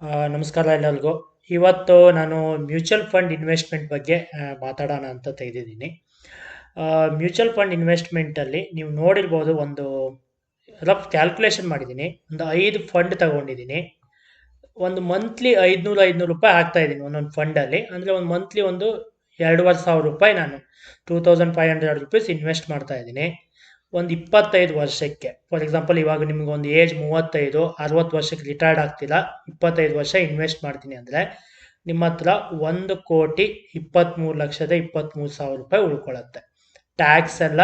ನಮಸ್ಕಾರ ಎಲ್ಲರಿಗೂ. ಇವತ್ತು ನಾನು ಮ್ಯೂಚುವಲ್ ಫಂಡ್ ಇನ್ವೆಸ್ಟ್‌ಮೆಂಟ್ ಬಗ್ಗೆ ಮಾತಾಡೋಣ ಅಂತ ತೆಗೆದಿದ್ದೀನಿ. ಮ್ಯೂಚುವಲ್ ಫಂಡ್ ಇನ್ವೆಸ್ಟ್‌ಮೆಂಟಲ್ಲಿ ನೀವು ನೋಡಿರ್ಬೋದು, ಒಂದು ರಫ್ ಕ್ಯಾಲ್ಕುಲೇಷನ್ ಮಾಡಿದ್ದೀನಿ. ಒಂದು 5 ಫಂಡ್ ತಗೊಂಡಿದ್ದೀನಿ. ಒಂದು ಮಂತ್ಲಿ ₹500 ಹಾಕ್ತಾ ಇದ್ದೀನಿ ಒಂದೊಂದು ಫಂಡಲ್ಲಿ. ಅಂದರೆ ಒಂದು ಮಂತ್ಲಿ ಒಂದು ₹2500 ನಾನು ₹2500 ಇನ್ವೆಸ್ಟ್ ಮಾಡ್ತಾ ಇದ್ದೀನಿ. ಒಂದು 25 ವರ್ಷಕ್ಕೆ. ಫಾರ್ ಎಕ್ಸಾಂಪಲ್, ಇವಾಗ ನಿಮ್ಗೊಂದು ಏಜ್ 35, 60 ವರ್ಷಕ್ಕೆ ರಿಟೈರ್ಡ್ ಆಗ್ತೀರಾ, 25 ವರ್ಷ ಇನ್ವೆಸ್ಟ್ ಮಾಡ್ತೀನಿ ಅಂದರೆ ನಿಮ್ಮ ಹತ್ರ ₹1,23,23,000 ಉಳ್ಕೊಳ್ಳುತ್ತೆ. ಟ್ಯಾಕ್ಸ್ ಎಲ್ಲ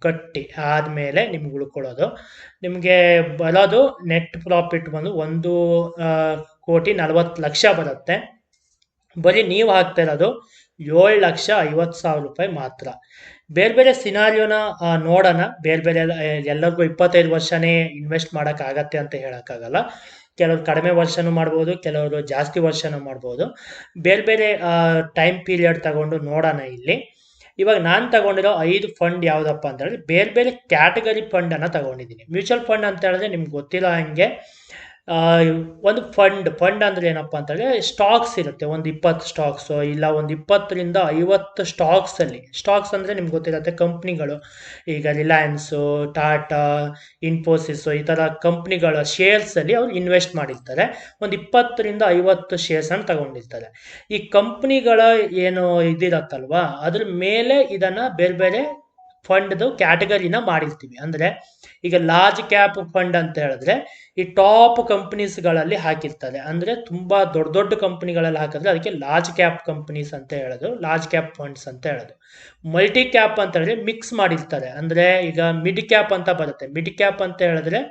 ಕಟ್ಟಿ ಆದಮೇಲೆ ನಿಮ್ಗೆ ಉಳ್ಕೊಳ್ಳೋದು. ನಿಮಗೆ ಬರೋದು ನೆಟ್ ಪ್ರಾಫಿಟ್ ಬಂದು 1,40,00,000 ಬರುತ್ತೆ. ಬರೀ ನೀವು ಹಾಕ್ತಾ ಇರೋದು ₹7,50,000 ಮಾತ್ರ. ಬೇರೆ ಬೇರೆ ಸಿನಾರಿಯೋನ ನೋಡೋಣ. ಬೇರೆ ಬೇರೆ ಎಲ್ಲರಿಗೂ 25 ವರ್ಷನೇ ಇನ್ವೆಸ್ಟ್ ಮಾಡೋಕ್ಕಾಗತ್ತೆ ಅಂತ ಹೇಳೋಕ್ಕಾಗಲ್ಲ. ಕೆಲವರು ಕಡಿಮೆ ವರ್ಷನೂ ಮಾಡ್ಬೋದು, ಕೆಲವರು ಜಾಸ್ತಿ ವರ್ಷನೂ ಮಾಡ್ಬೋದು. ಬೇರೆ ಬೇರೆ ಟೈಮ್ ಪೀರಿಯಡ್ ತಗೊಂಡು ನೋಡೋಣ ಇಲ್ಲಿ. ಇವಾಗ ನಾನು ತಗೊಂಡಿರೋ 5 ಫಂಡ್ ಯಾವುದಪ್ಪ ಅಂತ ಹೇಳಿದ್ರೆ ಬೇರೆ ಬೇರೆ ಕ್ಯಾಟಗರಿ ಫಂಡನ್ನು ತಗೊಂಡಿದ್ದೀನಿ. ಮ್ಯೂಚುವಲ್ ಫಂಡ್ ಅಂತ ಹೇಳಿದ್ರೆ ನಿಮ್ಗೆ ಗೊತ್ತಿರೋ ಹಾಗೆ ಒಂದು ಫಂಡ್ ಅಂದರೆ ಏನಪ್ಪ ಅಂತ ಹೇಳಿದ್ರೆ ಸ್ಟಾಕ್ಸ್ ಇರುತ್ತೆ. ಒಂದು 20 ಸ್ಟಾಕ್ಸು ಇಲ್ಲ ಒಂದು 20ರಿಂದ 50 ಸ್ಟಾಕ್ಸ್ ಅಂದರೆ ನಿಮ್ಗೆ ಗೊತ್ತಿರುತ್ತೆ, ಕಂಪ್ನಿಗಳು. ಈಗ ರಿಲಯನ್ಸು, ಟಾಟಾ, ಇನ್ಫೋಸಿಸು ಈ ಥರ ಕಂಪ್ನಿಗಳ ಶೇರ್ಸಲ್ಲಿ ಅವ್ರು ಇನ್ವೆಸ್ಟ್ ಮಾಡಿರ್ತಾರೆ. ಒಂದು 20ರಿಂದ 50 ಶೇರ್ಸನ್ನು ತಗೊಂಡಿರ್ತಾರೆ. ಈ ಕಂಪ್ನಿಗಳ ಏನು ಇದಿರತ್ತಲ್ವಾ, ಅದ್ರ ಮೇಲೆ ಇದನ್ನು ಬೇರೆ ಬೇರೆ ಫಂಡ್ದು ಕ್ಯಾಟಗರಿನ ಮಾಡಿರ್ತೀವಿ. ಅಂದರೆ ಈಗ ಲಾರ್ಜ್ ಕ್ಯಾಪ್ ಫಂಡ್ ಅಂತ ಹೇಳಿದ್ರೆ ಈ ಟಾಪ್ ಕಂಪನೀಸ್ಗಳಲ್ಲಿ ಹಾಕಿರ್ತಾರೆ. ಅಂದರೆ ತುಂಬ ದೊಡ್ಡ ದೊಡ್ಡ ಕಂಪನಿಗಳಲ್ಲಿ ಹಾಕಿದ್ರೆ ಅದಕ್ಕೆ ಲಾರ್ಜ್ ಕ್ಯಾಪ್ ಕಂಪನೀಸ್ ಅಂತ ಹೇಳೋದು, ಲಾರ್ಜ್ ಕ್ಯಾಪ್ ಫಂಡ್ಸ್ ಅಂತ ಹೇಳೋದು. ಮಲ್ಟಿ ಕ್ಯಾಪ್ ಅಂತ ಹೇಳಿದ್ರೆ ಮಿಕ್ಸ್ ಮಾಡಿರ್ತಾರೆ. ಅಂದರೆ ಈಗ ಮಿಡ್ ಕ್ಯಾಪ್ ಅಂತ ಬರುತ್ತೆ. ಮಿಡ್ ಕ್ಯಾಪ್ ಅಂತ ಹೇಳಿದ್ರೆ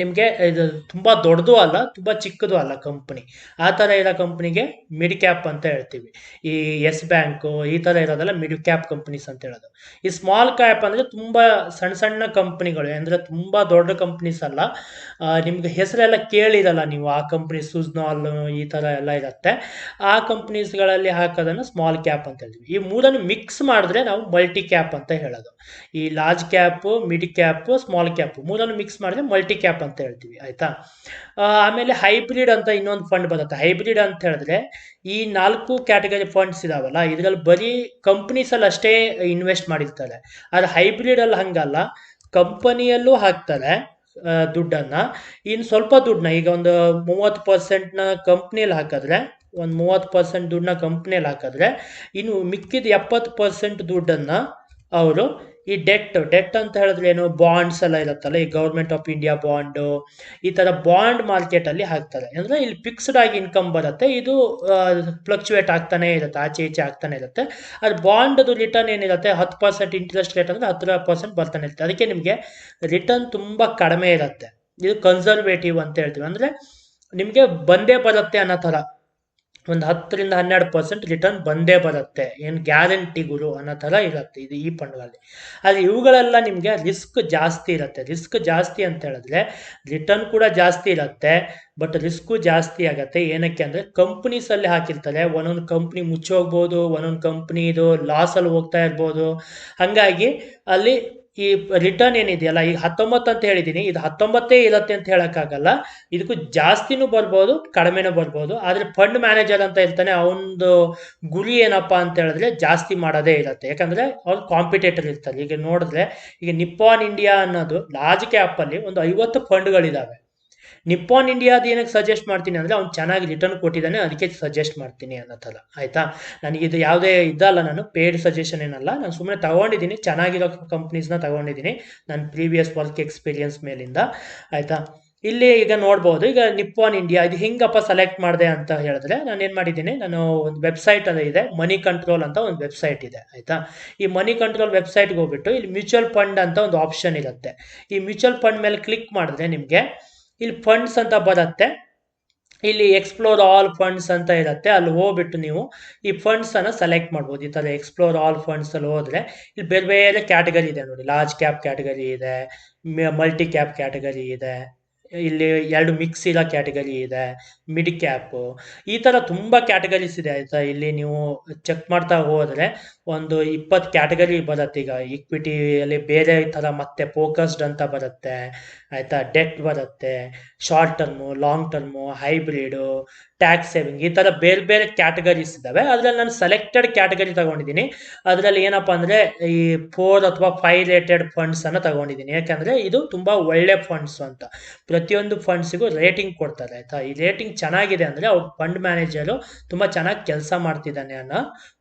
ನಿಮಗೆ ಇದು ತುಂಬ ದೊಡ್ಡದು ಅಲ್ಲ, ತುಂಬ ಚಿಕ್ಕದು ಅಲ್ಲ ಕಂಪ್ನಿ. ಆ ಥರ ಇರೋ ಕಂಪ್ನಿಗೆ ಮಿಡ್ ಕ್ಯಾಪ್ ಅಂತ ಹೇಳ್ತೀವಿ. ಈ ಎಸ್ ಬ್ಯಾಂಕು ಈ ಥರ ಇರೋದೆಲ್ಲ ಮಿಡ್ ಕ್ಯಾಪ್ ಕಂಪ್ನೀಸ್ ಅಂತ ಹೇಳೋದು. ಈ ಸ್ಮಾಲ್ ಕ್ಯಾಪ್ ಅಂದರೆ ತುಂಬ ಸಣ್ಣ ಸಣ್ಣ ಕಂಪ್ನಿಗಳು, ಅಂದರೆ ತುಂಬ ದೊಡ್ಡ ಕಂಪ್ನೀಸ್ ಅಲ್ಲ. ನಿಮ್ಗೆ ಹೆಸರೆಲ್ಲ ಕೇಳಿರಲ್ಲ ನೀವು, ಆ ಕಂಪ್ನಿ ಸುಜ್ನಾಲ್ ಈ ಥರ ಎಲ್ಲ ಇರುತ್ತೆ. ಆ ಕಂಪ್ನೀಸ್ಗಳಲ್ಲಿ ಹಾಕೋದನ್ನು ಸ್ಮಾಲ್ ಕ್ಯಾಪ್ ಅಂತ ಹೇಳ್ತೀವಿ. ಈ ಮೂರನ್ನು ಮಿಕ್ಸ್ ಮಾಡಿದ್ರೆ ನಾವು ಮಲ್ಟಿ ಕ್ಯಾಪ್ ಅಂತ ಹೇಳೋದು. ಈ large cap, mid cap, small cap ಮೂರನ್ನು ಮಿಕ್ಸ್ ಮಾಡಿದ್ರೆ ಮಲ್ಟಿ ಕ್ಯಾಪ್ ಅಂತ ಹೇಳ್ತೀವಿ, ಆಯ್ತಾ. ಆಮೇಲೆ ಹೈಬ್ರಿಡ್ ಅಂತ ಇನ್ನೊಂದು ಫಂಡ್ ಬರುತ್ತೆ. ಹೈಬ್ರಿಡ್ ಅಂತ ಹೇಳಿದ್ರೆ ಈ 4 ಕ್ಯಾಟಗರಿ ಫಂಡ್ಸ್ ಇದಾವಲ್ಲ, ಇದರಲ್ಲಿ ಬರೀ ಕಂಪ್ನೀಸಲ್ಲಿ ಅಷ್ಟೇ ಇನ್ವೆಸ್ಟ್ ಮಾಡಿರ್ತಾರೆ. ಆದರೆ ಹೈಬ್ರಿಡಲ್ಲಿ ಹಂಗಲ್ಲ, ಕಂಪನಿಯಲ್ಲೂ ಹಾಕ್ತಾರೆ ದುಡ್ಡನ್ನು. ಇನ್ನು ಸ್ವಲ್ಪ ದುಡ್ಡನ್ನ ಈಗ ಒಂದು 30%ನ ಕಂಪ್ನಿಯಲ್ಲಿ ಹಾಕಿದ್ರೆ, ಒಂದು 30% ದುಡ್ಡನ್ನ ಕಂಪ್ನಿಯಲ್ಲಿ ಹಾಕಿದ್ರೆ, ಇನ್ನು ಮಿಕ್ಕಿದ 70% ದುಡ್ಡನ್ನು ಅವರು ಈ ಡೆಟ್ ಅಂತ ಹೇಳಿದ್ರೆ ಏನು, ಬಾಂಡ್ಸ್ ಎಲ್ಲ ಇರುತ್ತಲ್ಲ, ಈ ಗೌರ್ಮೆಂಟ್ ಆಫ್ ಇಂಡಿಯಾ ಬಾಂಡು ಈ ಥರ ಬಾಂಡ್ ಮಾರ್ಕೆಟಲ್ಲಿ ಹಾಕ್ತಾರೆ. ಅಂದರೆ ಇಲ್ಲಿ ಫಿಕ್ಸ್ಡ್ ಆಗಿ ಇನ್ಕಮ್ ಬರುತ್ತೆ. ಇದು ಫ್ಲಕ್ಚುಯೇಟ್ ಆಗ್ತಾನೆ ಇರುತ್ತೆ, ಆಚೆ ಈಚೆ ಆಗ್ತಾನೆ ಇರುತ್ತೆ. ಅದು ಬಾಂಡ್ದು ರಿಟರ್ನ್ ಏನಿರುತ್ತೆ, 10% ಇಂಟ್ರೆಸ್ಟ್ ರೇಟ್ ಅಂದರೆ 10% ಬರ್ತಾನೆ ಇರುತ್ತೆ. ಅದಕ್ಕೆ ನಿಮಗೆ ರಿಟರ್ನ್ ತುಂಬ ಕಡಿಮೆ ಇರುತ್ತೆ. ಇದು ಕನ್ಸರ್ವೇಟಿವ್ ಅಂತ ಹೇಳ್ತೀವಿ. ಅಂದರೆ ನಿಮಗೆ ಬಂದೇ ಬರುತ್ತೆ ಅನ್ನೋ ಥರ, ಒಂದು 10ರಿಂದ 12% ರಿಟರ್ನ್ ಬಂದೇ ಬರುತ್ತೆ, ಏನು ಗ್ಯಾರಂಟಿ ಗುರು ಅನ್ನೋ ಥರ ಇರುತ್ತೆ ಇದು ಈ ಫಂಡ್ಗಳಲ್ಲಿ. ಆದರೆ ಇವುಗಳೆಲ್ಲ ನಿಮಗೆ ರಿಸ್ಕ್ ಜಾಸ್ತಿ ಇರುತ್ತೆ. ರಿಸ್ಕ್ ಜಾಸ್ತಿ ಅಂತ ಹೇಳಿದ್ರೆ ರಿಟರ್ನ್ ಕೂಡ ಜಾಸ್ತಿ ಇರುತ್ತೆ, ಬಟ್ ರಿಸ್ಕು ಜಾಸ್ತಿ ಆಗುತ್ತೆ. ಏನಕ್ಕೆ ಅಂದರೆ ಕಂಪ್ನೀಸಲ್ಲಿ ಹಾಕಿರ್ತಾರೆ, ಒಂದೊಂದು ಕಂಪ್ನಿ ಮುಚ್ಚೋಗ್ಬೋದು, ಒಂದೊಂದು ಕಂಪ್ನಿ ಇದು ಲಾಸಲ್ಲಿ ಹೋಗ್ತಾ ಇರ್ಬೋದು. ಹಾಗಾಗಿ ಅಲ್ಲಿ ಈ ರಿಟರ್ನ್ ಏನಿದೆಯಲ್ಲ, ಈಗ 19 ಅಂತ ಹೇಳಿದ್ದೀನಿ, ಇದು 19 ಇರುತ್ತೆ ಅಂತ ಹೇಳೋಕ್ಕಾಗಲ್ಲ. ಇದಕ್ಕೂ ಜಾಸ್ತಿನೂ ಬರ್ಬೋದು, ಕಡಿಮೆನೂ ಬರ್ಬೋದು. ಆದರೆ ಫಂಡ್ ಮ್ಯಾನೇಜರ್ ಅಂತ ಇರ್ತಾನೆ, ಅವನದು ಗುರಿ ಏನಪ್ಪ ಅಂತ ಹೇಳಿದ್ರೆ ಜಾಸ್ತಿ ಮಾಡೋದೇ ಇರುತ್ತೆ. ಯಾಕಂದರೆ ಅವ್ರು ಕಾಂಪಿಟೇಟರ್ ಇರ್ತಾರೆ. ಈಗ ನೋಡಿದ್ರೆ ಈಗ ನಿಪ್ಪಾನ್ ಇಂಡಿಯಾ ಅನ್ನೋದು ಲಾರ್ಜ್ ಕ್ಯಾಪಲ್ಲಿ ಒಂದು 50 ಫಂಡ್ಗಳಿದ್ದಾವೆ. ನಿಪ್ಪಾನ್ ಇಂಡಿಯಾದ ಏನಕ್ಕೆ ಸಜೆಸ್ಟ್ ಮಾಡ್ತೀನಿ ಅಂದರೆ ಅವ್ನು ಚೆನ್ನಾಗಿ ರಿಟರ್ನ್ ಕೊಟ್ಟಿದ್ದಾನೆ, ಅದಕ್ಕೆ ಸಜೆಸ್ಟ್ ಮಾಡ್ತೀನಿ ಅನ್ನೋ ಥರ, ಆಯಿತಾ. ನನಗಿದು ಯಾವುದೇ ಇದಲ್ಲ, ನಾನು ಪೇಯ್ಡ್ ಸಜೆಷನ್ ಏನಲ್ಲ, ನಾನು ಸುಮ್ಮನೆ ತಗೊಂಡಿದ್ದೀನಿ, ಚೆನ್ನಾಗಿರೋ ಕಂಪ್ನೀಸ್ನ ತಗೊಂಡಿದ್ದೀನಿ ನನ್ನ ಪ್ರೀವಿಯಸ್ ವರ್ಕ್ ಎಕ್ಸ್ಪೀರಿಯನ್ಸ್ ಮೇಲಿಂದ, ಆಯಿತಾ. ಇಲ್ಲಿ ಈಗ ನೋಡ್ಬೋದು, ಈಗ ನಿಪ್ಪಾನ್ ಇಂಡಿಯಾ ಇದು ಹೆಂಗಪ್ಪ ಸೆಲೆಕ್ಟ್ ಮಾಡಿದೆ ಅಂತ ಹೇಳಿದ್ರೆ, ನಾನು ಏನು ಮಾಡಿದ್ದೀನಿ, ನಾನು ಒಂದು ವೆಬ್ಸೈಟ್ ಅದು ಇದೆ, ಮನಿ ಕಂಟ್ರೋಲ್ ಅಂತ ಒಂದು ವೆಬ್ಸೈಟ್ ಇದೆ, ಆಯಿತಾ. ಈ ಮನಿ ಕಂಟ್ರೋಲ್ ವೆಬ್ಸೈಟ್ಗೆ ಹೋಗ್ಬಿಟ್ಟು ಇಲ್ಲಿ ಮ್ಯೂಚುವಲ್ ಫಂಡ್ ಅಂತ ಒಂದು ಆಪ್ಷನ್ ಇರುತ್ತೆ. ಈ ಮ್ಯೂಚುವಲ್ ಫಂಡ್ ಮೇಲೆ ಕ್ಲಿಕ್ ಮಾಡಿದ್ರೆ ನಿಮಗೆ ಇಲ್ಲಿ ಫಂಡ್ಸ್ ಅಂತ ಬರುತ್ತೆ. ಇಲ್ಲಿ ಎಕ್ಸ್ಪ್ಲೋರ್ ಆಲ್ ಫಂಡ್ಸ್ ಅಂತ ಇರುತ್ತೆ. ಅಲ್ಲಿ ಹೋಗ್ಬಿಟ್ಟು ನೀವು ಈ ಫಂಡ್ಸನ್ನು ಸೆಲೆಕ್ಟ್ ಮಾಡ್ಬೋದು. ಈ ಥರ ಎಕ್ಸ್ಪ್ಲೋರ್ ಆಲ್ ಫಂಡ್ಸಲ್ಲಿ ಹೋದರೆ ಇಲ್ಲಿ ಬೇರೆ ಬೇರೆ ಕ್ಯಾಟಗರಿ ಇದೆ ನೋಡಿ. ಲಾರ್ಜ್ ಕ್ಯಾಪ್ ಕ್ಯಾಟಗರಿ ಇದೆ, ಮಲ್ಟಿ ಕ್ಯಾಪ್ ಕ್ಯಾಟಗರಿ ಇದೆ, ಇಲ್ಲಿ 2 ಮಿಕ್ಸ್ ಇರೋ ಕ್ಯಾಟಗರಿ ಇದೆ, ಮಿಡ್ ಕ್ಯಾಪು, ಈ ಥರ ತುಂಬ ಕ್ಯಾಟಗರೀಸ್ ಇದೆ, ಆಯಿತಾ. ಇಲ್ಲಿ ನೀವು ಚೆಕ್ ಮಾಡ್ತಾ ಹೋದರೆ ಒಂದು 20 ಕ್ಯಾಟಗರಿ ಬರುತ್ತೆ. ಈಗ ಈಕ್ವಿಟಿಯಲ್ಲಿ ಬೇರೆ ಥರ ಮತ್ತೆ ಫೋಕಸ್ಡ್ ಅಂತ ಬರುತ್ತೆ, ಆಯ್ತಾ, ಡೆಟ್ ಬರುತ್ತೆ, short term, long term, hybrid, tax saving, ಈ ತರ ಬೇರೆ ಬೇರೆ ಕ್ಯಾಟಗರೀಸ್ ಇದ್ದಾವೆ. ಅದ್ರಲ್ಲಿ ನಾನು ಸೆಲೆಕ್ಟೆಡ್ ಕ್ಯಾಟಗರಿ ತಗೊಂಡಿದ್ದೀನಿ. ಅದರಲ್ಲಿ ಏನಪ್ಪಾ ಅಂದ್ರೆ ಈ 4 ಅಥವಾ 5 ರೇಟೆಡ್ ಫಂಡ್ಸ್ ಅನ್ನ ತಗೊಂಡಿದ್ದೀನಿ. ಯಾಕಂದ್ರೆ ಇದು ತುಂಬಾ ಒಳ್ಳೆ ಫಂಡ್ಸ್ ಅಂತ. ಪ್ರತಿಯೊಂದು ಫಂಡ್ಸಿಗೂ ರೇಟಿಂಗ್ ಕೊಡ್ತಾರೆ. ಆಯ್ತಾ, ಈ ರೇಟಿಂಗ್ ಚೆನ್ನಾಗಿದೆ ಅಂದ್ರೆ ಅವ್ರ ಫಂಡ್ ಮ್ಯಾನೇಜರು ತುಂಬಾ ಚೆನ್ನಾಗಿ ಕೆಲಸ ಮಾಡ್ತಿದ್ದಾನೆ ಅನ್ನೋ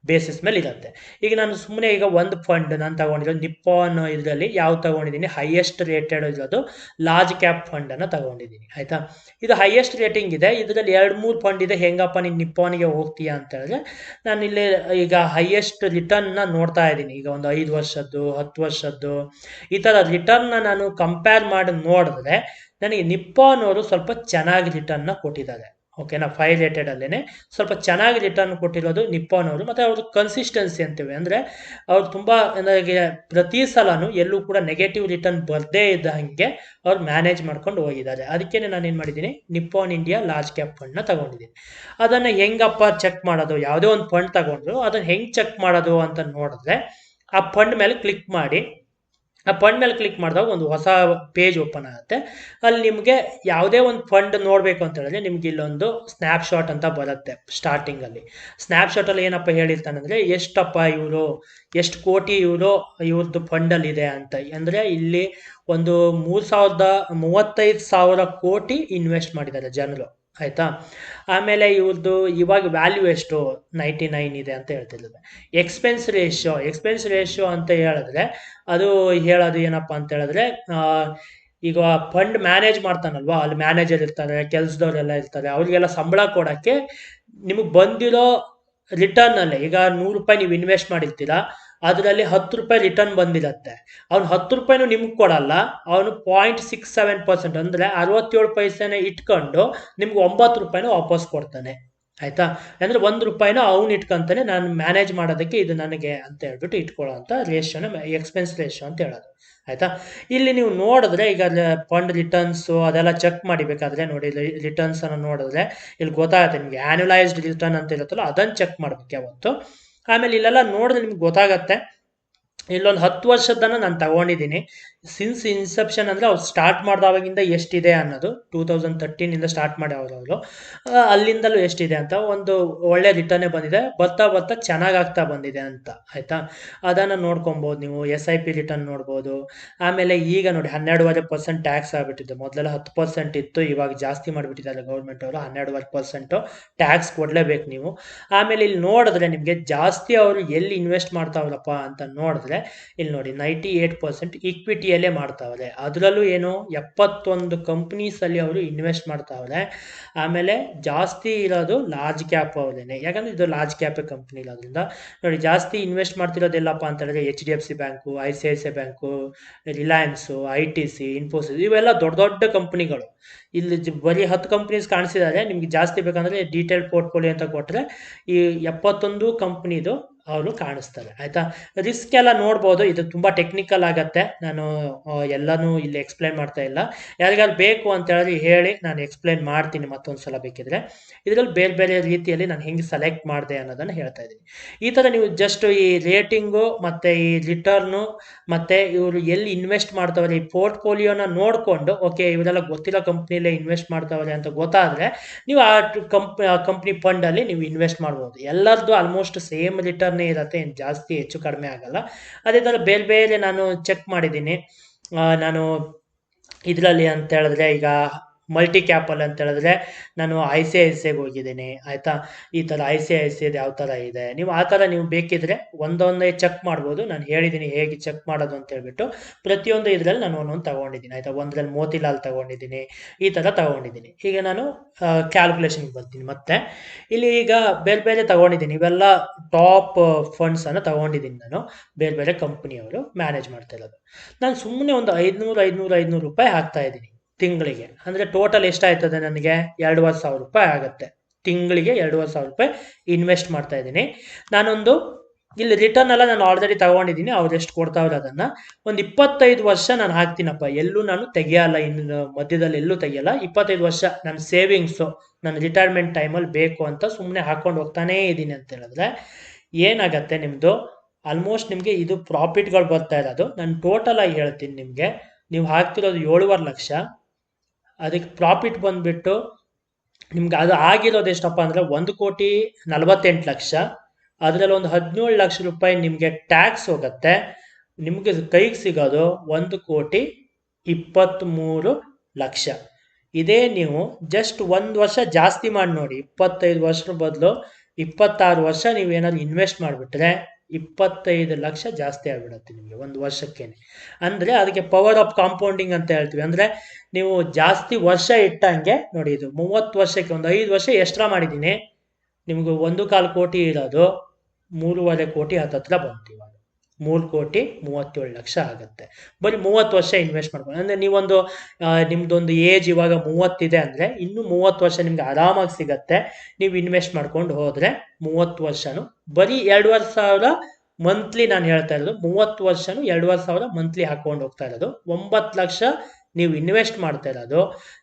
ಬೇಸಿಸ್ ಮೇಲೆ ಇರುತ್ತೆ. ಈಗ ನಾನು ಸುಮ್ಮನೆ ಈಗ ಒಂದು ಫಂಡ್ ನಾನು ತಗೊಂಡಿರೋದು ನಿಪ್ಪಾನ್, ಇದರಲ್ಲಿ ಯಾವ್ದು ತಗೊಂಡಿದ್ದೀನಿ, ಹೈಯೆಸ್ಟ್ ರೇಟೆಡ್ ಇರೋದು ಲಾರ್ಜ್ ಕ್ಯಾಪ್ ಫಂಡ್ ಅನ್ನ ತಗೊಂಡಿದ್ದೀನಿ. ಆಯ್ತಾ, ಇದು ಹೈಯೆಸ್ಟ್ ರೇಟಿಂಗ್ ಇದೆ. ಇದರಲ್ಲಿ 2-3 ಫಂಡ್ ಇದೆ. ಹೆಂಗಪ್ಪ ನೀನು ನಿಪ್ಪಾನ್ಗೆ ಹೋಗ್ತೀಯಾ ಅಂತ ಹೇಳಿದ್ರೆ, ನಾನು ಇಲ್ಲಿ ಈಗ ಹೈಯೆಸ್ಟ್ ರಿಟರ್ನ್ ನ ನೋಡ್ತಾ ಇದ್ದೀನಿ. ಈಗ ಒಂದು 5 ವರ್ಷದ್ದು, 10 ವರ್ಷದ್ದು, ಈ ತರ ರಿಟರ್ನ್ ನಾನು ಕಂಪೇರ್ ಮಾಡಿ ನೋಡಿದ್ರೆ ನನಗೆ ನಿಪ್ಪಾನ್ ಅವರು ಸ್ವಲ್ಪ ಚೆನ್ನಾಗಿ ರಿಟರ್ನ್ ನ ಕೊಟ್ಟಿದ್ದಾರೆ. ಓಕೆನಾ, 5 ರೇಟೆಡ್ ಅಲ್ಲೇನೆ ಸ್ವಲ್ಪ ಚೆನ್ನಾಗಿ ರಿಟರ್ನ್ ಕೊಟ್ಟಿರೋದು ನಿಪ್ಪಾನ್ ಅವರು. ಮತ್ತೆ ಅವ್ರ ಕನ್ಸಿಸ್ಟೆನ್ಸಿ ಅಂತೀವಿ ಅಂದ್ರೆ ಅವ್ರು ತುಂಬಾ ನನಗೆ ಪ್ರತಿ ಸಲನು ಎಲ್ಲೂ ಕೂಡ ನೆಗೆಟಿವ್ ರಿಟರ್ನ್ ಬರ್ದೇ ಇದ್ದ ಹಂಗೆ ಅವ್ರು ಮ್ಯಾನೇಜ್ ಮಾಡ್ಕೊಂಡು ಹೋಗಿದ್ದಾರೆ. ಅದಕ್ಕೇನೆ ನಾನು ಏನ್ ಮಾಡಿದ್ದೀನಿ, Nippon India large cap fund ನ ತಗೊಂಡಿದ್ದೀನಿ. ಅದನ್ನ ಹೆಂಗಪ್ಪ ಚೆಕ್ ಮಾಡೋದು, ಯಾವುದೇ ಒಂದು ಫಂಡ್ ತಗೊಂಡ್ರು ಅದನ್ನ ಹೆಂಗ್ ಚೆಕ್ ಮಾಡೋದು ಅಂತ ನೋಡಿದ್ರೆ, ಆ ಫಂಡ್ ಮೇಲೆ ಕ್ಲಿಕ್ ಮಾಡಿ, ಆ ಫಂಡ್ ಮೇಲೆ ಕ್ಲಿಕ್ ಮಾಡಿದಾಗ ಒಂದು ಹೊಸ ಪೇಜ್ ಓಪನ್ ಆಗುತ್ತೆ. ಅಲ್ಲಿ ನಿಮಗೆ ಯಾವುದೇ ಒಂದು ಫಂಡ್ ನೋಡಬೇಕು ಅಂತ ಹೇಳಿದ್ರೆ ನಿಮ್ಗೆ ಇಲ್ಲೊಂದು ಸ್ನ್ಯಾಪ್ ಶಾಟ್ ಅಂತ ಬರುತ್ತೆ ಸ್ಟಾರ್ಟಿಂಗ್ ಅಲ್ಲಿ. ಸ್ನ್ಯಾಪ್ ಶಾಟ್ ಅಲ್ಲಿ ಏನಪ್ಪ ಹೇಳಿರ್ತಾನೆ ಅಂದ್ರೆ ಎಷ್ಟಪ್ಪ ಇವರು, ಎಷ್ಟು ಕೋಟಿ ಇವರು ಇವ್ರದ್ದು ಫಂಡ್ ಅಲ್ಲಿ ಇದೆ ಅಂತ. ಅಂದ್ರೆ ಇಲ್ಲಿ ಒಂದು 35,000 ಕೋಟಿ ಇನ್ವೆಸ್ಟ್ ಮಾಡಿದ್ದಾರೆ ಜನರು. ಆಯ್ತಾ, ಆಮೇಲೆ ಇವ್ರದ್ದು ಇವಾಗ ವ್ಯಾಲ್ಯೂ ಎಷ್ಟು 99 ಇದೆ ಅಂತ ಹೇಳ್ತಿದ್ದಾರೆ. ಎಕ್ಸ್ಪೆನ್ಸ್ ರೇಷಿಯೋ ಅಂತ ಹೇಳಿದ್ರೆ ಅದು ಹೇಳೋದು ಏನಪ್ಪಾ ಅಂತ ಹೇಳಿದ್ರೆ, ಈಗ ಫಂಡ್ ಮ್ಯಾನೇಜ್ ಮಾಡ್ತಾನಲ್ವಾ, ಅಲ್ಲಿ ಮ್ಯಾನೇಜರ್ ಇರ್ತಾರೆ, ಕೆಲಸದವರೆಲ್ಲ ಇರ್ತಾರೆ, ಅವ್ರಿಗೆಲ್ಲ ಸಂಬಳ ಕೊಡಕ್ಕೆ ನಿಮಗೆ ಬಂದಿರೋ ರಿಟರ್ನ್ ಅಲ್ಲೇ, ಈಗ 100 ರೂಪಾಯಿ ನೀವು ಇನ್ವೆಸ್ಟ್ ಮಾಡಿರ್ತೀರಾ, ಅದರಲ್ಲಿ 10 ರೂಪಾಯಿ ರಿಟರ್ನ್ ಬಂದಿರತ್ತೆ. ಅವ್ನು 10 ರೂಪಾಯಿನೂ ನಿಮ್ಗೆ ಕೊಡಲ್ಲ, ಅವನು 0.67% ಅಂದ್ರೆ 67 ಪೈಸೆನೆ ಇಟ್ಕೊಂಡು ನಿಮ್ಗೆ 9 ರೂಪಾಯಿನೂ ವಾಪಸ್ ಕೊಡ್ತಾನೆ. ಆಯ್ತಾ, ಅಂದ್ರೆ 1 ರೂಪಾಯಿನ ಅವ್ನು ಇಟ್ಕೊಂತಾನೆ, ನಾನು ಮ್ಯಾನೇಜ್ ಮಾಡೋದಕ್ಕೆ ಇದು ನನಗೆ ಅಂತ ಹೇಳ್ಬಿಟ್ಟು ಇಟ್ಕೊಳ್ಳೋ ಅಂತ ರೇಷಿಯೋನ ಎಕ್ಸ್ಪೆನ್ಸ್ ರೇಷಿಯೋ ಅಂತ ಹೇಳೋದು. ಆಯ್ತಾ, ಇಲ್ಲಿ ನೀವು ನೋಡಿದ್ರೆ ಈಗ ಫಂಡ್ ರಿಟರ್ನ್ಸ್ ಅದೆಲ್ಲ ಚೆಕ್ ಮಾಡಿಬೇಕಾದ್ರೆ ನೋಡಿ, ರಿಟರ್ನ್ಸ್ ಅನ್ನು ನೋಡಿದ್ರೆ ಇಲ್ಲಿ ಗೊತ್ತಾಗುತ್ತೆ ನಿಮ್ಗೆ. ಆನ್ಯುಲೈಸ್ಡ್ ರಿಟರ್ನ್ ಅಂತ ಇರುತ್ತಲ್ಲ ಅದನ್ನ ಚೆಕ್ ಮಾಡ್ಬೇಕು ಯಾವತ್ತು. ಆಮೇಲೆ ಇಲ್ಲೆಲ್ಲ ನೋಡಿದ್ರೆ ನಿಮ್ಗೆ ಗೊತ್ತಾಗತ್ತೆ. ಇಲ್ಲೊಂದು 10 ವರ್ಷದನ್ನ ನಾನು ತಗೊಂಡಿದ್ದೀನಿ. ಸಿನ್ಸ್ ಇನ್ಸೆಪ್ಷನ್ ಅಂದ್ರೆ ಅವ್ರು ಸ್ಟಾರ್ಟ್ ಮಾಡಿದವಾಗಿಂದ ಎಷ್ಟಿದೆ ಅನ್ನೋದು 2013 ಇಂದ ಸ್ಟಾರ್ಟ್ ಮಾಡಿ ಅವರು ಅಲ್ಲಿಂದಲೂ ಎಷ್ಟಿದೆ ಅಂತ ಒಂದು ಒಳ್ಳೆ ರಿಟರ್ನೇ ಬಂದಿದೆ. ಬರ್ತಾ ಬರ್ತಾ ಚೆನ್ನಾಗಾಗ್ತಾ ಬಂದಿದೆ ಅಂತ. ಆಯ್ತಾ, ಅದನ್ನ ನೋಡ್ಕೊಬಹುದು ನೀವು. SIP ರಿಟರ್ನ್ ನೋಡ್ಬೋದು. ಆಮೇಲೆ ಈಗ ನೋಡಿ 12.5% ಟ್ಯಾಕ್ಸ್ ಆಗ್ಬಿಟ್ಟಿದೆ. ಮೊದಲೆಲ್ಲ 10% ಇತ್ತು, ಇವಾಗ ಜಾಸ್ತಿ ಮಾಡಿಬಿಟ್ಟಿದ್ದಾರೆ ಗೌರ್ಮೆಂಟ್ ಅವರು. 12.5% ಟ್ಯಾಕ್ಸ್ ಕೊಡ್ಲೇಬೇಕು ನೀವು. ಆಮೇಲೆ ಇಲ್ಲಿ ನೋಡಿದ್ರೆ ನಿಮ್ಗೆ ಜಾಸ್ತಿ ಅವರು ಎಲ್ಲಿ ಇನ್ವೆಸ್ಟ್ ಮಾಡ್ತಾವ್ರಪ್ಪ ಅಂತ ನೋಡಿದ್ರೆ ಇಲ್ಲಿ ನೋಡಿ 98% ಈಕ್ವಿಟಿಯಲ್ಲೇ ಮಾಡ್ತಾವ್ರೆ. ಅದರಲ್ಲೂ ಏನು 71 ಕಂಪನೀಸ್ ಅಲ್ಲಿ ಅವರು ಇನ್ವೆಸ್ಟ್ ಮಾಡ್ತಾವ್ರೆ. ಆಮೇಲೆ ಜಾಸ್ತಿ ಇರೋದು ಲಾರ್ಜ್ ಕ್ಯಾಪ್ ಅವರೇನೆ, ಯಾಕಂದ್ರೆ ಇದು ಲಾರ್ಜ್ ಕ್ಯಾಪ್ ಕಂಪನಿ ಇರೋದ್ರಿಂದ. ನೋಡಿ ಜಾಸ್ತಿ ಇನ್ವೆಸ್ಟ್ ಮಾಡ್ತಿರೋದೆಲ್ಲಪ್ಪ ಅಂತ ಹೇಳಿದ್ರೆ HDFC bank, ICICI bank, Reliance, ITC, Infosys, ಇವೆಲ್ಲ ದೊಡ್ಡ ದೊಡ್ಡ ಕಂಪನಿಗಳು. ಇಲ್ಲಿ ಬರೀ 10 ಕಂಪನೀಸ್ ಕಾಣಿಸಿದ್ದಾರೆ. ನಿಮ್ಗೆ ಜಾಸ್ತಿ ಬೇಕಂದ್ರೆ ಡೀಟೇಲ್ ಪೋರ್ಟ್ಫೋಲಿಯೋ ಅಂತ ಕೊಟ್ರೆ ಈ 71 ಕಂಪನಿದು ಅವರು ಕಾಣಿಸ್ತಾರೆ. ಆಯ್ತಾ, ರಿಸ್ಕ್ ಎಲ್ಲ ನೋಡ್ಬೋದು. ಇದು ತುಂಬಾ ಟೆಕ್ನಿಕಲ್ ಆಗತ್ತೆ, ನಾನು ಎಲ್ಲಾನು ಇಲ್ಲಿ ಎಕ್ಸ್ಪ್ಲೈನ್ ಮಾಡ್ತಾ ಇಲ್ಲ. ಯಾರಿಗಾದ್ರು ಬೇಕು ಅಂತ ಹೇಳಿದ್ರೆ ಹೇಳಿ, ನಾನು ಎಕ್ಸ್ಪ್ಲೈನ್ ಮಾಡ್ತೀನಿ ಮತ್ತೊಂದ್ಸಲ ಬೇಕಿದ್ರೆ. ಇದರಲ್ಲಿ ಬೇರೆ ಬೇರೆ ರೀತಿಯಲ್ಲಿ ನಾನು ಹೆಂಗೆ ಸೆಲೆಕ್ಟ್ ಮಾಡಿದೆ ಅನ್ನೋದನ್ನ ಹೇಳ್ತಾ ಇದ್ದೀನಿ. ಈ ತರ ನೀವು ಜಸ್ಟ್ ಈ ರೇಟಿಂಗು ಮತ್ತೆ ಈ ರಿಟರ್ನು ಮತ್ತೆ ಇವರು ಎಲ್ಲಿ ಇನ್ವೆಸ್ಟ್ ಮಾಡ್ತಾವ್ರೆ ಈ ಪೋರ್ಟ್ಫೋಲಿಯೋನ ನೋಡ್ಕೊಂಡು, ಓಕೆ ಇವರೆಲ್ಲ ಗೊತ್ತಿರೋ ಕಂಪ್ನಿಲೇ ಇನ್ವೆಸ್ಟ್ ಮಾಡ್ತಾವ್ರೆ ಅಂತ ಗೊತ್ತಾದ್ರೆ ನೀವು ಆ ಕಂಪ್ನಿ ಫಂಡ್ ಅಲ್ಲಿ ನೀವು ಇನ್ವೆಸ್ಟ್ ಮಾಡ್ಬೋದು. ಎಲ್ಲರದ್ದು ಆಲ್ಮೋಸ್ಟ್ ಸೇಮ್ ರಿಟರ್ನ್ ಇರುತ್ತೆ, ಏನು ಜಾಸ್ತಿ ಹೆಚ್ಚು ಕಡಿಮೆ ಆಗಲ್ಲ. ಅದೇ ತರ ಬೇರೆ ಬೇರೆ ನಾನು ಚೆಕ್ ಮಾಡಿದ್ದೀನಿ. ನಾನು ಇದರಲ್ಲಿ ಅಂತ ಹೇಳಿದ್ರೆ ಈಗ ಮಲ್ಟಿ ಕ್ಯಾಪಲ್ ಅಂತ ಹೇಳಿದ್ರೆ ನಾನು ICICI ಹೋಗಿದ್ದೀನಿ. ಆಯ್ತಾ, ಈ ತರ ICICI ಯಾವ ತರ ಇದೆ, ನೀವು ಆ ತರ ನೀವು ಬೇಕಿದ್ರೆ ಒಂದೊಂದೇ ಚೆಕ್ ಮಾಡ್ಬೋದು. ನಾನು ಹೇಳಿದ್ದೀನಿ ಹೇಗೆ ಚೆಕ್ ಮಾಡೋದು ಅಂತ ಹೇಳ್ಬಿಟ್ಟು. ಪ್ರತಿಯೊಂದು ಇದ್ರಲ್ಲಿ ನಾನು ಒಂದೊಂದು ತಗೊಂಡಿದ್ದೀನಿ. ಆಯ್ತಾ, ಒಂದ್ರಲ್ಲಿ ಮೋತಿಲಾಲ್ ತಗೊಂಡಿದ್ದೀನಿ, ಈ ತರ ತಗೊಂಡಿದ್ದೀನಿ. ಈಗ ನಾನು ಕ್ಯಾಲ್ಕುಲೇಷನ್ ಬರ್ತೀನಿ. ಮತ್ತೆ ಇಲ್ಲಿ ಈಗ ಬೇರೆ ಬೇರೆ ತಗೊಂಡಿದ್ದೀನಿ. ಇವೆಲ್ಲ ಟಾಪ್ ಫಂಡ್ಸ್ ಅನ್ನು ತಗೊಂಡಿದ್ದೀನಿ ನಾನು, ಬೇರೆ ಬೇರೆ ಕಂಪನಿಯವರು ಮ್ಯಾನೇಜ್ ಮಾಡ್ತಾ ಇರೋದು. ನಾನು ಸುಮ್ಮನೆ ಒಂದು 500 ರೂಪಾಯಿ ಹಾಕ್ತಾ ಇದ್ದೀನಿ ತಿಂಗಳಿಗೆ. ಅಂದ್ರೆ ಟೋಟಲ್ ಎಷ್ಟಾಯ್ತದೆ ನನಗೆ 2,500 ರೂಪಾಯಿ ಆಗುತ್ತೆ ತಿಂಗಳಿಗೆ. 2,500 ರೂಪಾಯಿ ಇನ್ವೆಸ್ಟ್ ಮಾಡ್ತಾ ಇದ್ದೀನಿ. ನಾನೊಂದು ಇಲ್ಲಿ ರಿಟರ್ನ್ ಎಲ್ಲ ನಾನು ಆಲ್ರೆಡಿ ತಗೊಂಡಿದ್ದೀನಿ. ಅವ್ರು ಎಷ್ಟು ಕೊಡ್ತಾವ್ರೆ ಅದನ್ನ ಒಂದು 25 ವರ್ಷ ನಾನು ಹಾಕ್ತೀನಪ್ಪ, ಎಲ್ಲೂ ನಾನು ತೆಗಿಯಲ್ಲ, ಇನ್ನು ಮಧ್ಯದಲ್ಲಿ ಎಲ್ಲೂ ತೆಗಿಯಲ್ಲ. 25 ವರ್ಷ ನನ್ನ ಸೇವಿಂಗ್ಸು ನನ್ನ ರಿಟೈರ್ಮೆಂಟ್ ಟೈಮಲ್ಲಿ ಬೇಕು ಅಂತ ಸುಮ್ಮನೆ ಹಾಕೊಂಡು ಹೋಗ್ತಾನೇ ಇದ್ದೀನಿ ಅಂತ ಹೇಳಿದ್ರೆ ಏನಾಗತ್ತೆ, ನಿಮ್ದು ಆಲ್ಮೋಸ್ಟ್ ನಿಮಗೆ ಇದು ಪ್ರಾಫಿಟ್ಗಳು ಬರ್ತಾ ಇರೋದು. ನಾನು ಟೋಟಲ್ ಆಗಿ ಹೇಳ್ತೀನಿ ನಿಮಗೆ, ನೀವು ಹಾಕ್ತಿರೋದು 7.5 ಲಕ್ಷ, ಅದಕ್ಕೆ ಪ್ರಾಫಿಟ್ ಬಂದ್ಬಿಟ್ಟು ನಿಮ್ಗೆ ಅದು ಆಗಿರೋದು ಎಷ್ಟಪ್ಪ ಅಂದರೆ 1,48,00,000. ಅದರಲ್ಲಿ ಒಂದು 17 ಲಕ್ಷ ರೂಪಾಯಿ ನಿಮಗೆ ಟ್ಯಾಕ್ಸ್ ಹೋಗುತ್ತೆ. ನಿಮಗೆ ಕೈಗೆ ಸಿಗೋದು 1,23,00,000. ಇದೇ ನೀವು ಜಸ್ಟ್ 1 ವರ್ಷ ಜಾಸ್ತಿ ಮಾಡಿ ನೋಡಿ, 25 ವರ್ಷದ ಬದಲು 26 ವರ್ಷ ನೀವೇನಾದ್ರು ಇನ್ವೆಸ್ಟ್ ಮಾಡಿಬಿಟ್ರೆ 25 ಲಕ್ಷ ಜಾಸ್ತಿ ಆಗಿಬಿಡುತ್ತೆ ನಿಮಗೆ 1 ವರ್ಷಕ್ಕೇನೆ. ಅಂದರೆ ಅದಕ್ಕೆ ಪವರ್ ಆಫ್ ಕಾಂಪೌಂಡಿಂಗ್ ಅಂತ ಹೇಳ್ತೀವಿ. ಅಂದರೆ ನೀವು ಜಾಸ್ತಿ ವರ್ಷ ಇಟ್ಟಂಗೆ ನೋಡಿ, ಇದು 30 ವರ್ಷಕ್ಕೆ ಒಂದು 5 ವರ್ಷ ಎಕ್ಸ್ಟ್ರಾ ಮಾಡಿದ್ದೀನಿ, ನಿಮ್ಗೆ 1,4 ಕೋಟಿ ಇರೋದು 3.5 ಕೋಟಿ ಹತ್ತತ್ರ ಬಂತು. ಇವಾಗ 3,37,00,000 ಆಗುತ್ತೆ. ಬರೀ 30 ವರ್ಷ ಇನ್ವೆಸ್ಟ್ ಮಾಡ್ಬೋದು. ಅಂದರೆ ನೀವೊಂದು ನಿಮ್ದೊಂದು ಏಜ್ ಇವಾಗ 30 ಅಂದರೆ ಇನ್ನೂ 30 ವರ್ಷ ನಿಮ್ಗೆ ಆರಾಮಾಗಿ ಸಿಗತ್ತೆ. ನೀವು ಇನ್ವೆಸ್ಟ್ ಮಾಡ್ಕೊಂಡು ಹೋದರೆ 30 ವರ್ಷನೂ ಬರೀ 2,500 ಮಂತ್ಲಿ. ನಾನು ಹೇಳ್ತಾ ಇರೋದು 30 ವರ್ಷನೂ 2,500 ಮಂತ್ಲಿ ಹಾಕೊಂಡು ಹೋಗ್ತಾ ಇರೋದು. 9 ಲಕ್ಷ ನೀವು ಇನ್ವೆಸ್ಟ್ ಮಾಡ್ತಾ ಇರೋದು,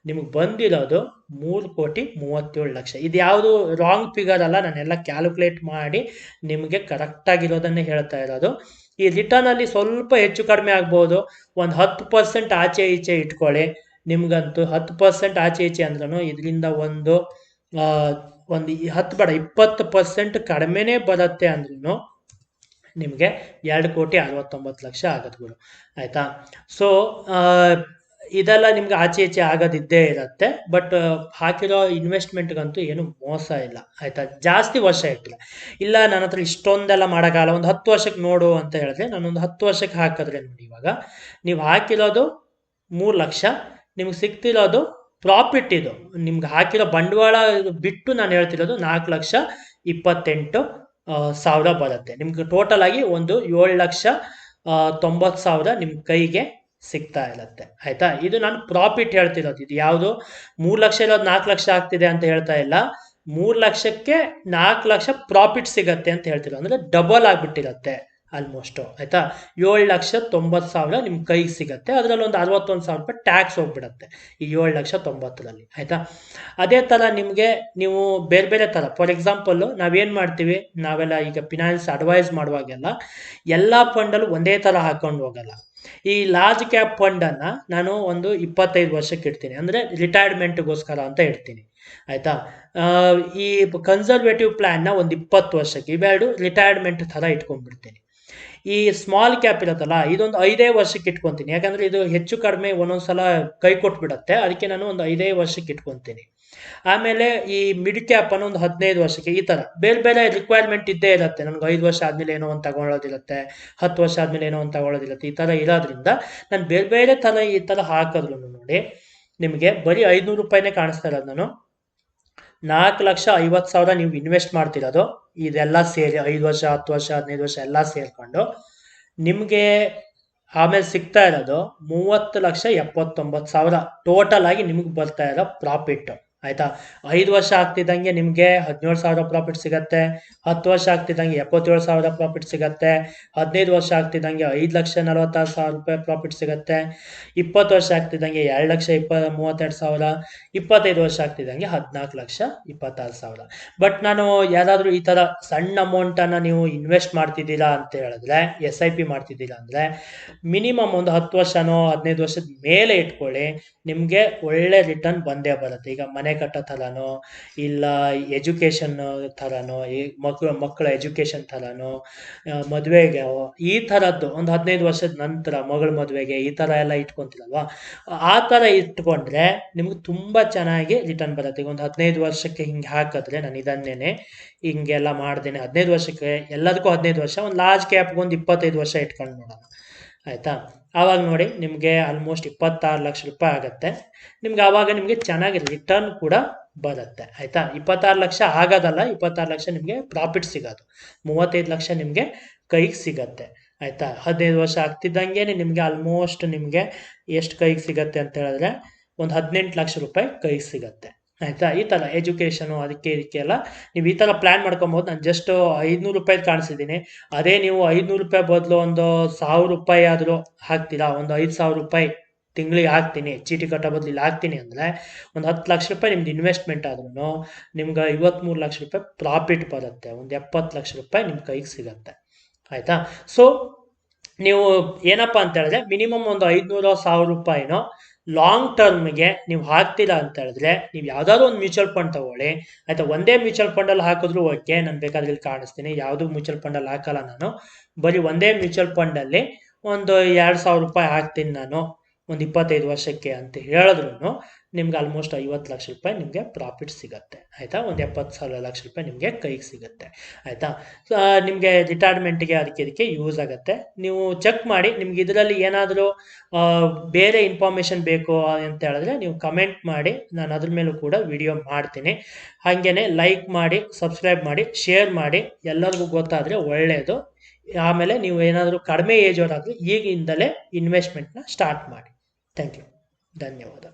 ನಿಮಗೆ ಬಂದಿರೋದು 3,37,00,000. ಇದು ಯಾವುದು ರಾಂಗ್ ಫಿಗರ್ ಅಲ್ಲ, ನಾನೆಲ್ಲ ಕ್ಯಾಲ್ಕುಲೇಟ್ ಮಾಡಿ ನಿಮಗೆ ಕರೆಕ್ಟಾಗಿರೋದನ್ನೇ ಹೇಳ್ತಾ ಇರೋದು. ಈ ರಿಟರ್ನಲ್ಲಿ ಸ್ವಲ್ಪ ಹೆಚ್ಚು ಕಡಿಮೆ ಆಗ್ಬೋದು, ಒಂದು 10% ಆಚೆ ಈಚೆ ಇಟ್ಕೊಳ್ಳಿ. ನಿಮ್ಗಂತೂ 10% ಆಚೆ ಈಚೆ ಅಂದ್ರೂ ಇದರಿಂದ ಒಂದು 10 ಬೇಡ 20% ಕಡಿಮೆನೇ ಬರುತ್ತೆ ಅಂದ್ರೂ ನಿಮಗೆ 2,69,00,000 ಆಗತ್ತೆ ಗುರು. ಆಯಿತಾ? ಸೊ ಇದೆಲ್ಲ ನಿಮ್ಗೆ ಆಚೆ ಈಚೆ ಆಗೋದಿದ್ದೇ ಇರುತ್ತೆ. ಬಟ್ ಹಾಕಿರೋ ಇನ್ವೆಸ್ಟ್ಮೆಂಟ್ಗಂತೂ ಏನು ಮೋಸ ಇಲ್ಲ. ಆಯಿತಾ? ಜಾಸ್ತಿ ವರ್ಷ ಇಟ್ಟಿಲ್ಲ. ಇಲ್ಲ ನನ್ನ ಹತ್ರ ಇಷ್ಟೊಂದೆಲ್ಲ ಮಾಡೋಕ್ಕಾಗಲ್ಲ, ಒಂದು 10 ವರ್ಷಕ್ಕೆ ನೋಡು ಅಂತ ಹೇಳಿದ್ರೆ ನಾನೊಂದು 10 ವರ್ಷಕ್ಕೆ ಹಾಕಿದ್ರೆ ನೋಡಿ, ಇವಾಗ ನೀವು ಹಾಕಿರೋದು 3 ಲಕ್ಷ, ನಿಮ್ಗೆ ಸಿಗ್ತಿರೋದು ಪ್ರಾಫಿಟ್. ಇದು ನಿಮ್ಗೆ ಹಾಕಿರೋ ಬಂಡವಾಳ ಬಿಟ್ಟು ನಾನು ಹೇಳ್ತಿರೋದು 4,28,000 ಬರುತ್ತೆ. ನಿಮ್ಗೆ ಟೋಟಲ್ ಆಗಿ ಒಂದು 7,90,000 ನಿಮ್ಮ ಕೈಗೆ ಸಿಗ್ತಾ ಇರುತ್ತೆ. ಆಯ್ತಾ? ಇದು ನಾನು ಪ್ರಾಫಿಟ್ ಹೇಳ್ತಿರೋದು. ಇದು ಯಾವುದು 3 ಲಕ್ಷ ಇರೋದು 4 ಲಕ್ಷ ಆಗ್ತಿದೆ ಅಂತ ಹೇಳ್ತಾ ಇಲ್ಲ. 3 ಲಕ್ಷಕ್ಕೆ 4 ಲಕ್ಷ ಪ್ರಾಫಿಟ್ ಸಿಗತ್ತೆ ಅಂತ ಹೇಳ್ತಿರೋ, ಅಂದ್ರೆ ಡಬಲ್ ಆಗಿಬಿಟ್ಟಿರತ್ತೆ ಆಲ್ಮೋಸ್ಟ್. ಆಯ್ತಾ? 7,90,000 ನಿಮ್ಮ ಕೈಗೆ ಸಿಗತ್ತೆ. ಅದರಲ್ಲಿ ಒಂದು 61,000 ರೂಪಾಯಿ ಟ್ಯಾಕ್ಸ್ ಹೋಗ್ಬಿಡತ್ತೆ ಈ 7,90,000ರಲ್ಲಿ. ಆಯ್ತಾ? ಅದೇ ಥರ ನಿಮಗೆ ನೀವು ಬೇರೆ ಬೇರೆ ಥರ, ಫಾರ್ ಎಕ್ಸಾಂಪಲ್ಲು ನಾವೇನು ಮಾಡ್ತೀವಿ, ನಾವೆಲ್ಲ ಈಗ ಫಿನಾನ್ಸ್ ಅಡ್ವೈಸ್ ಮಾಡುವಾಗೆಲ್ಲ ಎಲ್ಲ ಫಂಡಲ್ಲೂ ಒಂದೇ ಥರ ಹಾಕೊಂಡು ಹೋಗಲ್ಲ. ಈ ಲಾರ್ಜ್ ಕ್ಯಾಪ್ ಫಂಡನ್ನು ನಾನು ಒಂದು 25 ವರ್ಷಕ್ಕೆ ಇಡ್ತೀನಿ, ಅಂದರೆ ರಿಟೈರ್ಮೆಂಟ್ಗೋಸ್ಕರ ಅಂತ ಇಡ್ತೀನಿ. ಆಯಿತಾ? ಈ ಕನ್ಸರ್ವೇಟಿವ್ ಪ್ಲ್ಯಾನ್ನ ಒಂದು 20 ವರ್ಷಕ್ಕೆ, ಇವೆರಡು ರಿಟೈರ್ಮೆಂಟ್ ಥರ ಇಟ್ಕೊಂಡ್ಬಿಡ್ತೀನಿ. ಈ ಸ್ಮಾಲ್ ಕ್ಯಾಪ್ ಇರುತ್ತಲ್ಲ, ಇದೊಂದು 5 ವರ್ಷಕ್ಕೆ ಇಟ್ಕೊತೀನಿ. ಯಾಕಂದರೆ ಇದು ಹೆಚ್ಚು ಕಡಿಮೆ ಒಂದೊಂದು ಸಲ ಕೈ ಕೊಟ್ಬಿಡತ್ತೆ, ಅದಕ್ಕೆ ನಾನು ಒಂದು 5 ವರ್ಷಕ್ಕೆ ಇಟ್ಕೊತೀನಿ. ಆಮೇಲೆ ಈ ಮಿಡ್ ಕ್ಯಾಪ್ ಅನ್ನೋ ಒಂದು 15 ವರ್ಷಕ್ಕೆ. ಈ ಥರ ಬೇರೆ ಬೇರೆ ರಿಕ್ವೈರ್ಮೆಂಟ್ ಇದ್ದೇ ಇರುತ್ತೆ. ನನಗೆ 5 ವರ್ಷ ಆದಮೇಲೆ ಏನೋ ಒಂದು ತಗೊಳ್ಳೋದಿರುತ್ತೆ, 10 ವರ್ಷ ಆದಮೇಲೆ ಏನೋ ಒಂದು ತಗೊಳ್ಳೋದಿರುತ್ತೆ. ಈ ಥರ ಇರೋದ್ರಿಂದ ನಾನು ಬೇರೆ ಬೇರೆ ಥರ ಈ ಥರ ಹಾಕಿದ್ರು ನೋಡಿ, ನಿಮಗೆ ಬರೀ 500 ರೂಪಾಯಿನೇ ಕಾಣಿಸ್ತಾ ಇರೋದು. ನಾನು 4,50,000 ನೀವು ಇನ್ವೆಸ್ಟ್ ಮಾಡ್ತಿರೋದು, ಇದೆಲ್ಲ ಸೇರಿ 5 ವರ್ಷ 10 ವರ್ಷ 15 ವರ್ಷ ಎಲ್ಲ ಸೇರಿಕೊಂಡು ನಿಮಗೆ ಆಮೇಲೆ ಸಿಗ್ತಾ ಇರೋದು 30,79,000 ಟೋಟಲ್ ಆಗಿ ನಿಮಗೆ ಬರ್ತಾ ಇರೋ ಪ್ರಾಫಿಟ್. ಆಯಿತಾ? 5 ವರ್ಷ ಆಗ್ತಿದ್ದಂಗೆ ನಿಮಗೆ 17,000 ಪ್ರಾಫಿಟ್ ಸಿಗತ್ತೆ, 10 ವರ್ಷ ಆಗ್ತಿದ್ದಂಗೆ 77,000 ಪ್ರಾಫಿಟ್ ಸಿಗತ್ತೆ, 15 ವರ್ಷ ಆಗ್ತಿದ್ದಂಗೆ 5,46,000 ರೂಪಾಯಿ ಪ್ರಾಫಿಟ್ ಸಿಗತ್ತೆ, 20 ವರ್ಷ ಆಗ್ತಿದ್ದಂಗೆ 2,32,000, 25 ವರ್ಷ ಆಗ್ತಿದ್ದಂಗೆ 14,26,000. ಬಟ್ ನಾನು ಯಾರಾದರೂ ಈ ಥರ ಸಣ್ಣ ಅಮೌಂಟನ್ನು ನೀವು ಇನ್ವೆಸ್ಟ್ ಮಾಡ್ತಿದ್ದೀರಾ ಅಂತ ಹೇಳಿದ್ರೆ, SIP ಮಾಡ್ತಿದ್ದೀರಾ ಅಂದರೆ ಮಿನಿಮಮ್ ಒಂದು 10 ವರ್ಷನೋ 15 ವರ್ಷದ ಮೇಲೆ ಇಟ್ಕೊಳ್ಳಿ, ನಿಮಗೆ ಒಳ್ಳೆ ರಿಟರ್ನ್ ಬಂದೇ ಬರುತ್ತೆ. ಈಗ ಮನೆ ಕಟ್ಟೋ ಥರನೋ, ಇಲ್ಲ ಎಜುಕೇಷನ್ ಥರನೋ, ಈ ಮಕ್ಕಳ ಎಜುಕೇಷನ್ ಥರನೋ, ಮದುವೆಗೆ ಈ ಥರದ್ದು ಒಂದು 15 ವರ್ಷದ ನಂತರ ಮಗಳ ಮದುವೆಗೆ ಈ ಥರ ಎಲ್ಲ ಇಟ್ಕೊತಿರಲ್ವ, ಆ ಥರ ಇಟ್ಕೊಂಡ್ರೆ ನಿಮ್ಗೆ ತುಂಬ ಚೆನ್ನಾಗಿ ರಿಟರ್ನ್ ಬರುತ್ತೆ. ಈಗ ಒಂದು 15 ವರ್ಷಕ್ಕೆ ಹಿಂಗೆ ಹಾಕಿದ್ರೆ, ನಾನು ಇದನ್ನೇ ಹಿಂಗೆಲ್ಲ ಮಾಡ್ದೇನೆ 15 ವರ್ಷಕ್ಕೆ ಎಲ್ಲದಕ್ಕೂ 15 ವರ್ಷ, ಒಂದು ಲಾರ್ಜ್ ಕ್ಯಾಪ್ಗೆ ಒಂದು 25 ವರ್ಷ ಇಟ್ಕೊಂಡು ನೋಡೋಣ. ಆಯಿತಾ? ಆವಾಗ ನೋಡಿ ನಿಮಗೆ ಆಲ್ಮೋಸ್ಟ್ 26 ಲಕ್ಷ ರೂಪಾಯಿ ಆಗುತ್ತೆ. ನಿಮ್ಗೆ ಆವಾಗ ನಿಮಗೆ ಚೆನ್ನಾಗಿ ರಿಟರ್ನ್ ಕೂಡ ಬರುತ್ತೆ. ಆಯಿತಾ? 26 ಲಕ್ಷ ಆಗೋದಲ್ಲ, 26 ಲಕ್ಷ ನಿಮಗೆ ಪ್ರಾಫಿಟ್ ಸಿಗೋದು, 35 ಲಕ್ಷ ನಿಮಗೆ ಕೈಗೆ ಸಿಗತ್ತೆ. ಆಯಿತಾ? 15 ವರ್ಷ ಆಗ್ತಿದ್ದಂಗೆ ನಿಮಗೆ ಆಲ್ಮೋಸ್ಟ್ ನಿಮಗೆ ಎಷ್ಟು ಕೈಗೆ ಸಿಗತ್ತೆ ಅಂತ ಹೇಳಿದ್ರೆ ಒಂದು 18 ಲಕ್ಷ ರೂಪಾಯಿ ಕೈಗೆ ಸಿಗತ್ತೆ. ಆಯಿತಾ? ಈ ಥರ ಎಜುಕೇಷನು ಅದಕ್ಕೆ ಇದಕ್ಕೆಲ್ಲ ನೀವು ಈ ಥರ ಪ್ಲ್ಯಾನ್ ಮಾಡ್ಕೊಬೋದು. ನಾನು ಜಸ್ಟ್ 500 ರೂಪಾಯಿ ಕಾಣಿಸಿದ್ದೀನಿ. ಅದೇ ನೀವು 500 ರೂಪಾಯಿ ಬದಲು ಒಂದು 1,000 ರೂಪಾಯಿ ಆದರೂ ಹಾಕ್ತೀರಾ, ಒಂದು 5,000 ರೂಪಾಯಿ ತಿಂಗಳಿಗೆ ಹಾಕ್ತೀನಿ, ಚೀಟಿ ಕಟ್ಟೋ ಬದಲು ಇಲ್ಲಿ ಹಾಕ್ತೀನಿ ಅಂದರೆ ಒಂದು 10 ಲಕ್ಷ ರೂಪಾಯಿ ನಿಮ್ದು ಇನ್ವೆಸ್ಟ್ಮೆಂಟ್ ಆದ್ರೂ ನಿಮ್ಗೆ 53 ಲಕ್ಷ ರೂಪಾಯಿ ಪ್ರಾಫಿಟ್ ಬರುತ್ತೆ. ಒಂದು 70 ಲಕ್ಷ ರೂಪಾಯಿ ನಿಮ್ಮ ಕೈಗೆ ಸಿಗುತ್ತೆ. ಆಯಿತಾ? ಸೊ ನೀವು ಏನಪ್ಪ ಅಂತ ಹೇಳಿದ್ರೆ ಮಿನಿಮಮ್ ಒಂದು 500-1000 ರೂಪಾಯಿನೋ ಲಾಂಗ್ ಟರ್ಮ್ಗೆ ನೀವು ಹಾಕ್ತೀರಾ ಅಂತ ಹೇಳಿದ್ರೆ ನೀವು ಯಾವ್ದಾದ್ರು ಒಂದು ಮ್ಯೂಚುವಲ್ ಫಂಡ್ ತಗೊಳ್ಳಿ ಆಯ್ತಾ. ಒಂದೇ ಮ್ಯೂಚುವಲ್ ಫಂಡ್ ಅಲ್ಲಿ ಹಾಕಿದ್ರು ಓಕೆ, ನಾನು ಬೇಕಾದ್ರೆ ಇಲ್ಲಿ ಕಾಣಿಸ್ತೀನಿ, ಯಾವುದು ಮ್ಯೂಚುವಲ್ ಫಂಡ್ ಅಲ್ಲಿ ಹಾಕಲ್ಲ ನಾನು, ಬರೀ ಒಂದೇ ಮ್ಯೂಚುವಲ್ ಫಂಡ್ ಅಲ್ಲಿ ಒಂದು 2000 ರೂಪಾಯಿ ಹಾಕ್ತೀನಿ ನಾನು ಒಂದು 25 ವರ್ಷಕ್ಕೆ ಅಂತ ಹೇಳಿದ್ರು ನಿಮ್ಗೆ ಆಲ್ಮೋಸ್ಟ್ 50 ಲಕ್ಷ ರೂಪಾಯಿ ನಿಮಗೆ ಪ್ರಾಫಿಟ್ ಸಿಗುತ್ತೆ ಆಯ್ತಾ. ಒಂದು 70 ಲಕ್ಷ ರೂಪಾಯಿ ನಿಮಗೆ ಕೈಗೆ ಸಿಗುತ್ತೆ ಆಯ್ತಾ. ನಿಮಗೆ ರಿಟೈರ್ಮೆಂಟ್ಗೆ ಇದಕ್ಕೆ ಯೂಸ್ ಆಗುತ್ತೆ. ನೀವು ಚೆಕ್ ಮಾಡಿ, ನಿಮ್ಗೆ ಇದರಲ್ಲಿ ಏನಾದರೂ ಬೇರೆ ಇನ್ಫಾರ್ಮೇಶನ್ ಬೇಕು ಅಂತ ಹೇಳಿದ್ರೆ ನೀವು ಕಮೆಂಟ್ ಮಾಡಿ, ನಾನು ಅದ್ರ ಮೇಲೂ ಕೂಡ ವಿಡಿಯೋ ಮಾಡ್ತೀನಿ. ಹಾಗೇನೆ ಲೈಕ್ ಮಾಡಿ, ಸಬ್ಸ್ಕ್ರೈಬ್ ಮಾಡಿ, ಶೇರ್ ಮಾಡಿ, ಎಲ್ಲರಿಗೂ ಗೊತ್ತಾದರೆ ಒಳ್ಳೆಯದು. ಆಮೇಲೆ ನೀವು ಏನಾದರೂ ಕಡಿಮೆ ಏಜ್ ಅವರಾದರೆ ಈಗಿಂದಲೇ ಇನ್ವೆಸ್ಟ್ಮೆಂಟ್ನ ಸ್ಟಾರ್ಟ್ ಮಾಡಿ. ಥ್ಯಾಂಕ್ ಯು, ಧನ್ಯವಾದ.